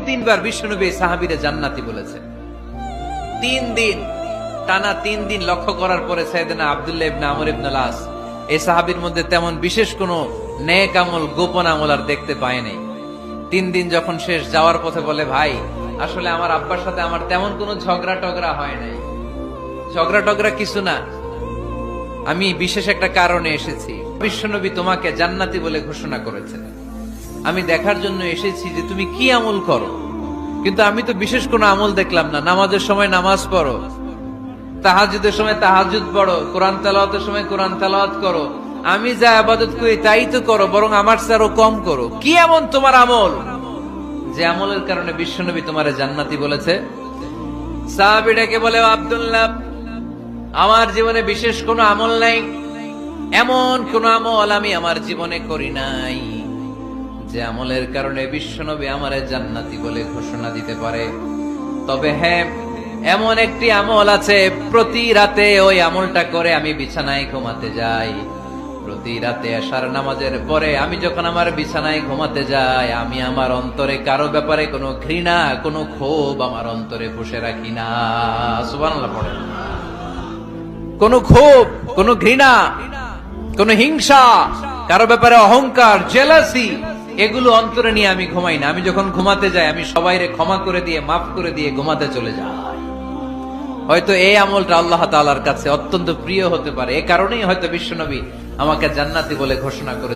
তিনবার বিশ্বনবী সাহাবীরে জান্নাতি বলেছে। 3 দিন টানা 3 দিন লক্ষ্য করার পরে সাইয়েদনা আব্দুল্লাহ ইবনে আমর ইবনে আল-আস এই সাহাবীর মধ্যে তেমন বিশেষ কোনো নেক আমল, গোপন আমল আর দেখতে পায় নাই। 3 দিন যখন শেষ, যাওয়ার পথে বলে, ভাই আসলে আমার আব্বার সাথে আমার তেমন কোনো ঝগড়া টগড়া হয় নাই, ঝগড়া টগড়া কিছু না, আমি বিশেষ একটা কারণে এসেছি। বিশ্বনবী তোমাকে জান্নাতি বলে ঘোষণা করেছে, আমি দেখার জন্য এসেছি যে তুমি কি আমল করো। কিন্তু আমি তো বিশেষ কোনো আমল দেখলাম না। নামাজের সময় নামাজ পড়ো, তাহাজ্জুদের সময় তাহাজ্জুদ পড়ো, কোরআন তেলাওয়াতের সময় কোরআন তেলাওয়াত করো, আমি যা ইবাদত করি তাই তো করো, বরং আমার চেয়ে আরো কম করো। কি এমন তোমার আমল যে আমলের কারণে বিশ্বনবী তোমারে জান্নাতি বলেছে? সাহাবীটাকে বলে, আব্দুল্লাহ, আমার জীবনে বিশেষ কোনো আমল নাই, এমন কোন আমল আমি আমার জীবনে করি নাই যে আমলের কারণে বিশ্বনবী আমারে জান্নাতি বলে ঘোষণা দিতে পারে। তবে হ্যাঁ, এমন একটি আমল আছে, প্রতি রাতে ওই আমলটা করে আমি বিছানায় ঘুমাতে যাই। প্রতি রাতে এশার নামাজের পরে আমি যখন আমার বিছানায় ঘুমাতে যাই, আমি আমার অন্তরে কারো ব্যাপারে কোনো ঘৃণা, কোনো ক্ষোভ আমার অন্তরে পুষে রাখি না। সুবহানাল্লাহ পড়েন। কোনো ক্ষোভ, কোনো ঘৃণা, কোনো হিংসা, কারো ব্যাপারে অহংকার, জেলাসি, এগুলো অন্তরে নিয়ে আমি ঘুমাই না। আমি যখন ঘুমাতে যাই, আমি সবাইরে ক্ষমা করে দিয়ে, মাফ করে দিয়ে ঘুমাতে চলে যাই। হয়তো এই আমলটা আল্লাহ তাআলার কাছে অত্যন্ত প্রিয় হতে পারে, এ কারণেই হয়তো বিশ্বনবী আমাকে জান্নাতি বলে ঘোষণা করে।